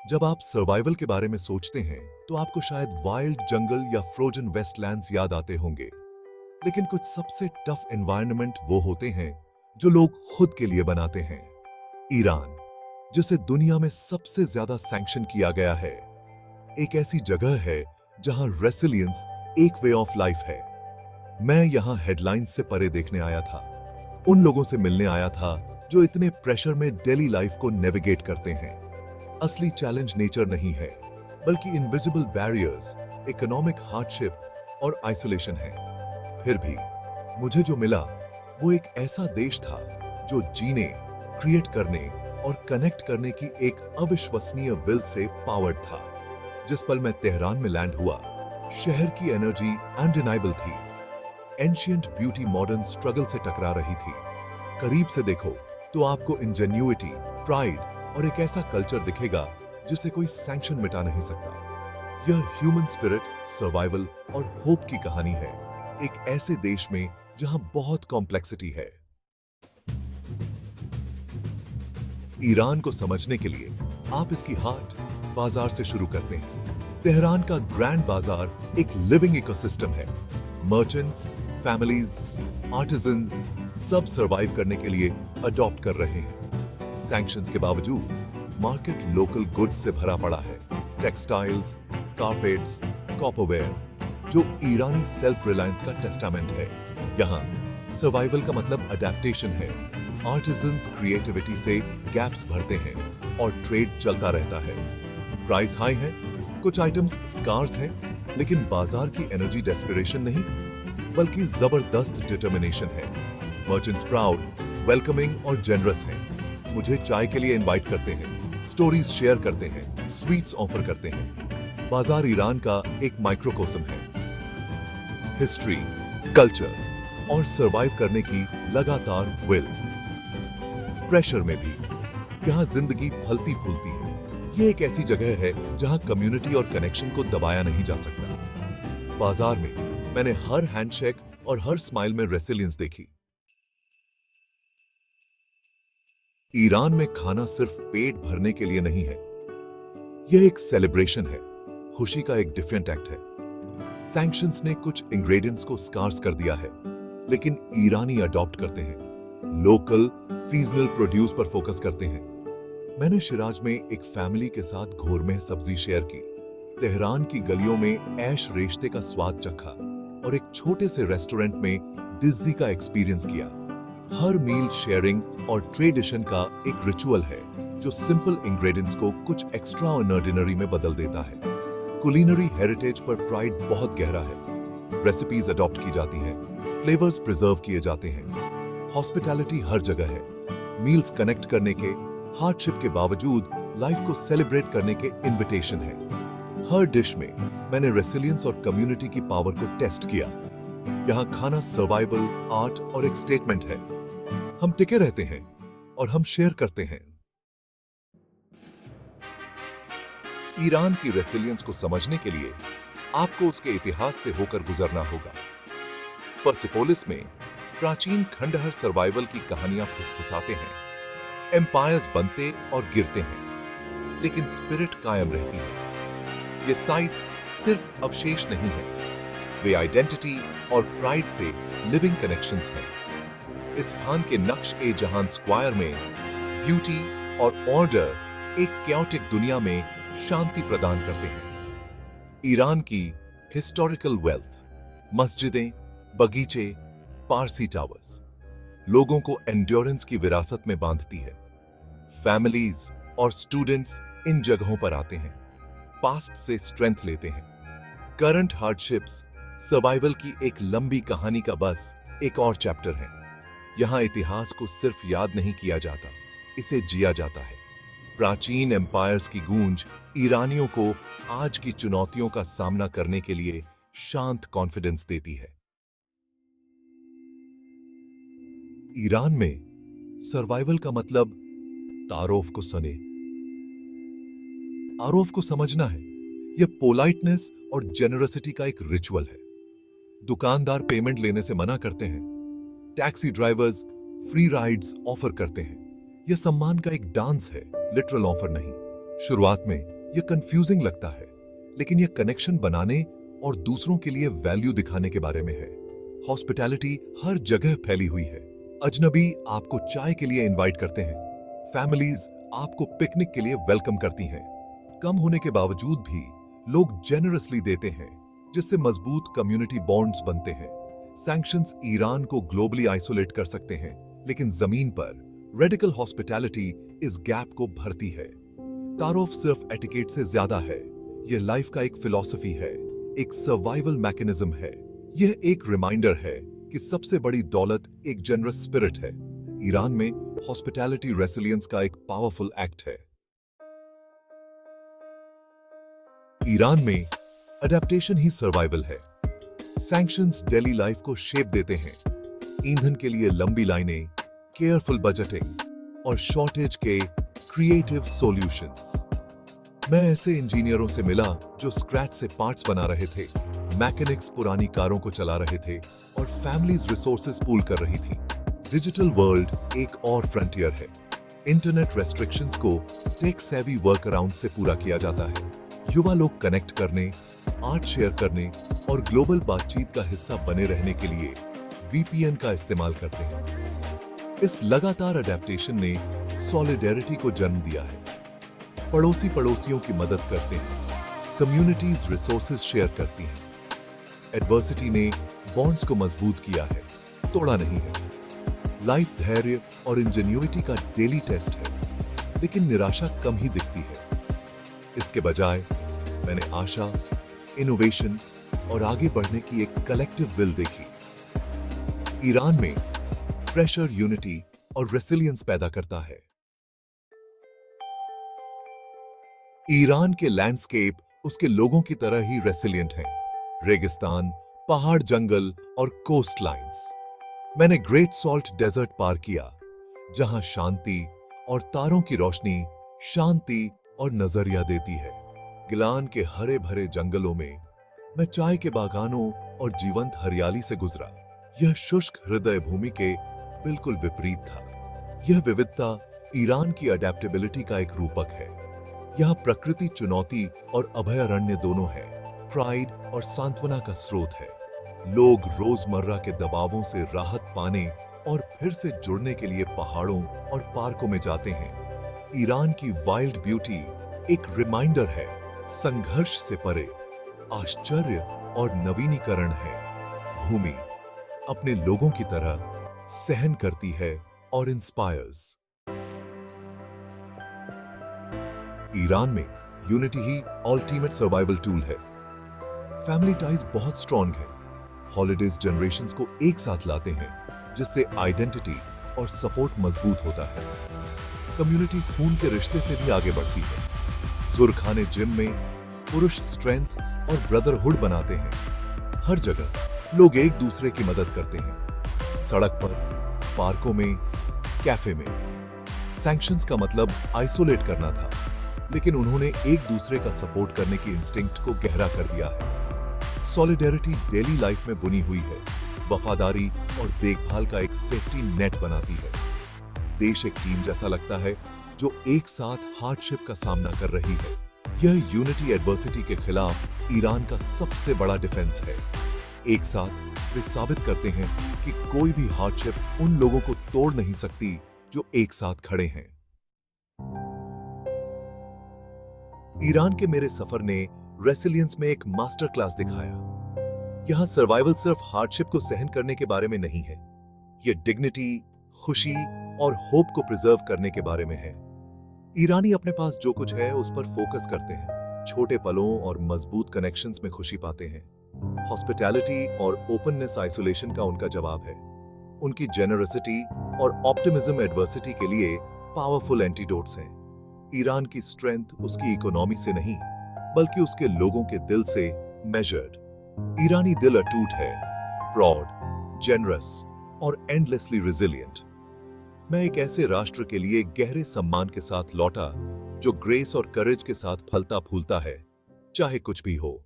जब आप सर्वाइवल के बारे में सोचते हैं तो आपको शायद वाइल्ड जंगल या फ्रोजन वेस्टलैंड्स याद आते होंगे। लेकिन कुछ सबसे टफ एनवायरनमेंट वो होते हैं जो लोग खुद के लिए बनाते हैं। ईरान, जिसे दुनिया में सबसे ज्यादा सैंक्शन किया गया है, एक ऐसी जगह है जहां रेसिलियंस एक वे ऑफ लाइफ है। मैं यहां हेडलाइंस से परे देखने आया था, उन लोगों से मिलने आया था जो इतने प्रेशर में डेली लाइफ को नेविगेट करते हैं। असली चैलेंज नेचर नहीं है, बल्कि इनविजिबल बैरियर्स, इकोनॉमिक हार्डशिप और आइसोलेशन है। फिर भी मुझे जो मिला वो एक ऐसा देश था जो जीने, क्रिएट करने और कनेक्ट करने की एक अविश्वसनीय विल से पावर्ड था। जिस पल मैं तेहरान में लैंड हुआ, शहर की एनर्जी अनडिनाइबल थी। एंशिएंट ब्यूटी मॉडर्न स्ट्रगल से टकरा रही थी। करीब से देखो तो आपको इंजेन्युइटी, प्राइड और एक ऐसा कल्चर दिखेगा जिसे कोई सैंक्शन मिटा नहीं सकता। यह ह्यूमन स्पिरिट, सर्वाइवल और होप की कहानी है, एक ऐसे देश में जहां बहुत कॉम्प्लेक्सिटी है। ईरान को समझने के लिए आप इसकी हाट, बाजार से शुरू करते हैं। तेहरान का ग्रैंड बाजार एक लिविंग इकोसिस्टम है। मर्चेंट्स, फैमिलीज, आर्टिजन्स सब सर्वाइव करने के लिए अडॉप्ट कर रहे हैं। सैंक्शंस के बावजूद मार्केट लोकल गुड्स से भरा पड़ा है। टेक्सटाइल्स, कारपेट्स, कॉपरवेयर, जो ईरानी सेल्फ रिलायंस का टेस्टामेंट है। यहाँ सर्वाइवल का मतलब अडेप्टेशन है। आर्टिजन्स क्रिएटिविटी से गैप्स भरते हैं और ट्रेड चलता रहता है। प्राइस हाई है, कुछ आइटम्स स्कार्स हैं, लेकिन बाजार की एनर्जी डेस्परेशन नहीं, बल्कि जबरदस्त डिटर्मिनेशन है। मर्चेंट्स प्राउड, वेलकमिंग और जेनरस हैं। मुझे चाय के लिए इनवाइट करते हैं, स्टोरीज शेयर करते हैं, स्वीट्स ऑफर करते हैं। बाजार ईरान का एक माइक्रोकोसम है। हिस्ट्री, कल्चर और सरवाइव करने की लगातार विल। प्रेशर में भी यहां जिंदगी फलती फूलती है। ये एक ऐसी जगह है जहां कम्युनिटी और कनेक्शन को दबाया नहीं जा सकता। बाजार में मैंने हर हैंडशेक और हर स्माइल में रेसिलियंस देखी। ईरान में खाना सिर्फ पेट भरने के लिए नहीं है, यह एक सेलिब्रेशन है, खुशी का एक डिफरेंट एक्ट है। सैंक्शंस ने कुछ इंग्रेडिएंट्स को स्कार्स कर दिया है, लेकिन ईरानी अडॉप्ट करते हैं। लोकल, सीजनल प्रोड्यूस पर फोकस करते हैं। मैंने शिराज में एक फैमिली के साथ घोरमेह सब्जी शेयर की, तेहरान की गलियों में ऐश रेश्ते का स्वाद चखा और एक छोटे से रेस्टोरेंट में डिज्जी का एक्सपीरियंस किया। हर मील शेयरिंग और ट्रेडिशन का एक रिचुअल है जो सिंपल इंग्रेडिएंट्स को कुछ एक्स्ट्रा ऑर्डिनरी में बदल देता है। कुलिनरी हेरिटेज पर प्राइड बहुत गहरा है। रेसिपीज अडॉप्ट की जाती हैं, फ्लेवर्स प्रिजर्व किए जाते हैं। हॉस्पिटैलिटी हर जगह है। मील्स कनेक्ट करने के, हार्डशिप के बावजूद लाइफ को सेलिब्रेट करने के इनविटेशन है। हर डिश में मैंने रेसिलियंस और कम्युनिटी की पावर को टेस्ट किया। यहाँ खाना सर्वाइवल, आर्ट और एक स्टेटमेंट है। हम टिके रहते हैं और हम शेयर करते हैं। ईरान की रेसिलियंस को समझने के लिए आपको उसके इतिहास से होकर गुजरना होगा। पर्सिपोलिस में प्राचीन खंडहर सर्वाइवल की कहानियां फुसफुसाते हैं। एम्पायर्स बनते और गिरते हैं, लेकिन स्पिरिट कायम रहती है। ये साइट्स सिर्फ अवशेष नहीं है, वे आइडेंटिटी और प्राइड से लिविंग कनेक्शंस हैं। इस्फहान के नक्श ए जहान स्क्वायर में ब्यूटी और ऑर्डर एक कैओटिक दुनिया में शांति प्रदान करते हैं। ईरान की हिस्टोरिकल वेल्थ, मस्जिदें, बगीचे, पारसी टावर्स लोगों को एंड्योरेंस की विरासत में बांधती है। फैमिलीज और स्टूडेंट्स इन जगहों पर आते हैं, पास्ट से स्ट्रेंथ लेते हैं। करंट हार्डशिप्स सर्वाइवल की एक लंबी कहानी का बस एक और चैप्टर है। यहां इतिहास को सिर्फ याद नहीं किया जाता, इसे जिया जाता है। प्राचीन एम्पायर्स की गूंज ईरानियों को आज की चुनौतियों का सामना करने के लिए शांत कॉन्फिडेंस देती है। ईरान में सर्वाइवल का मतलब तारोफ को सने। आरोफ को समझना है, यह पोलाइटनेस और जेनरसिटी का एक रिचुअल है। दुकानदार पेमेंट लेने से मना करते हैं, taxi drivers free rides offer करते हैं। यह सम्मान का एक डांस है, लिटरल ऑफर नहीं। शुरुआत में यह कंफ्यूजिंग लगता है, लेकिन यह कनेक्शन बनाने और दूसरों के लिए वैल्यू दिखाने के बारे में है। हॉस्पिटैलिटी हर जगह फैली हुई है। अजनबी आपको चाय के लिए इनवाइट करते हैं, फैमिलीज आपको पिकनिक के लिए वेलकम करती हैं। कम होने के बावजूद भी लोग जेनरसली देते हैं, जिससे मजबूत कम्युनिटी बॉन्ड्स बनते हैं। सैंक्शंस ईरान को ग्लोबली आइसोलेट कर सकते हैं, लेकिन जमीन पर रेडिकल हॉस्पिटैलिटी इस गैप को भरती है। तारुफ सिर्फ एटिकेट से ज्यादा है, यह लाइफ का एक फिलॉसफी है, एक सर्वाइवल मैकेनिज्म है। यह एक रिमाइंडर है कि सबसे बड़ी दौलत एक जनरस स्पिरिट है। ईरान में हॉस्पिटैलिटी रेसिलियंस का एक पावरफुल एक्ट है। ईरान में अडेप्टेशन ही सर्वाइवल है। सैंक्शंस डेली लाइफ को शेप देते हैं। ईंधन के लिए लंबी लाइनें, केयरफुल बजटिंग और शॉर्टेज के क्रिएटिव सॉल्यूशंस। मैं ऐसे इंजीनियरों से मिला जो स्क्रैच से पार्ट्स बना रहे थे, मैकेनिक्स पुरानी कारों को चला रहे थे और फैमिलीज रिसोर्सेज पूल कर रही थी। डिजिटल वर्ल्ड एक और फ्रंटियर है। इंटरनेट रेस्ट्रिक्शंस को टेक सेवी वर्क अराउंड से पूरा किया जाता है। युवा लोग कनेक्ट करने, आर्ट शेयर करने और ग्लोबल बातचीत का हिस्सा बने रहने के लिए वीपीएन का इस्तेमाल करते हैं। इस लगातार अडेप्टेशन ने सॉलिडेरिटी को जन्म दिया है। पड़ोसी पड़ोसियों की मदद करते हैं, कम्युनिटीज रिसोर्सेज शेयर करती हैं। एडवर्सिटी ने बॉन्ड्स को मजबूत किया है, तोड़ा नहीं है। लाइफ धैर्य और इंजेन्युइटी का डेली टेस्ट है, लेकिन निराशा कम ही दिखती है। इसके बजाय मैंने आशा, इनोवेशन और आगे बढ़ने की एक कलेक्टिव विल देखी। ईरान में प्रेशर यूनिटी और रेसिलियंस पैदा करता है। ईरान के लैंडस्केप उसके लोगों की तरह ही रेसिलियंट हैं। रेगिस्तान, पहाड़, जंगल और कोस्ट लाइन्स। मैंने ग्रेट सॉल्ट डेजर्ट पार किया, जहां शांति और तारों की रोशनी शांति और नजरिया देती है। गिलान के हरे भरे जंगलों में मैं चाय के बागानों और जीवंत हरियाली से गुजरा। यह शुष्क हृदय भूमि के बिल्कुल विपरीत था। यह विविधता ईरान की अडेप्टेबिलिटी का एक रूपक है। यहाँ प्रकृति चुनौती और अभयारण्य दोनों है, प्राइड और सांत्वना का स्रोत है। लोग रोजमर्रा के दबावों से राहत पाने और फिर से जुड़ने के लिए पहाड़ों और पार्कों में जाते हैं। ईरान की वाइल्ड ब्यूटी एक रिमाइंडर है, संघर्ष से परे आश्चर्य और नवीनीकरण है। भूमि अपने लोगों की तरह सहन करती है और इंस्पायर्स। ईरान में यूनिटी ही अल्टीमेट सर्वाइवल टूल है। फैमिली टाइज बहुत स्ट्रॉन्ग है। हॉलिडेज जनरेशंस को एक साथ लाते हैं, जिससे आइडेंटिटी और सपोर्ट मजबूत होता है। कम्युनिटी खून के रिश्ते से भी आगे बढ़ती है। जुरखाने जिम में पुरुष स्ट्रेंथ और ब्रदरहुड बनाते हैं। हर जगह लोग एक दूसरे की मदद करते हैं, सड़क पर, पार्कों में, कैफे में। सैंक्शंस का मतलब आइसोलेट करना था, लेकिन उन्होंने एक दूसरे का सपोर्ट करने की इंस्टिंक्ट को गहरा कर दिया है। सॉलिडेरिटी डेली लाइफ में बुनी हुई है, वफादारी और देखभाल का एक सेफ्टी नेट बनाती है। देश एक टीम जैसा लगता है, जो एक साथ हार्डशिप का सामना कर रही है। यह यूनिटी एडवर्सिटी के खिलाफ ईरान का सबसे बड़ा डिफेंस है। एक साथ वे साबित करते हैं कि कोई भी हार्डशिप उन लोगों को तोड़ नहीं सकती जो एक साथ खड़े हैं। ईरान के मेरे सफर ने रेसिलियंस में एक मास्टर क्लास दिखाया। यहां सर्वाइवल सिर्फ हार्डशिप को सहन करने के बारे में नहीं है, यह डिग्निटी, खुशी और होप को प्रिजर्व करने के बारे में है। ईरानी अपने पास जो कुछ है उस पर फोकस करते हैं, छोटे पलों और मजबूत कनेक्शंस में खुशी पाते हैं। हॉस्पिटैलिटी और ओपननेस आइसोलेशन का उनका जवाब है। उनकी जेनरसिटी और ऑप्टिमिज्म एडवर्सिटी के लिए पावरफुल एंटीडोट्स हैं। ईरान की स्ट्रेंथ उसकी इकोनॉमी से नहीं, बल्कि उसके लोगों के दिल से मेजर्ड। ईरानी दिल अटूट है, प्रॉड, जेनरस और एंडलेसली रिजिलियंट। मैं एक ऐसे राष्ट्र के लिए गहरे सम्मान के साथ लौटा, जो ग्रेस और करेज के साथ फलता फूलता है, चाहे कुछ भी हो।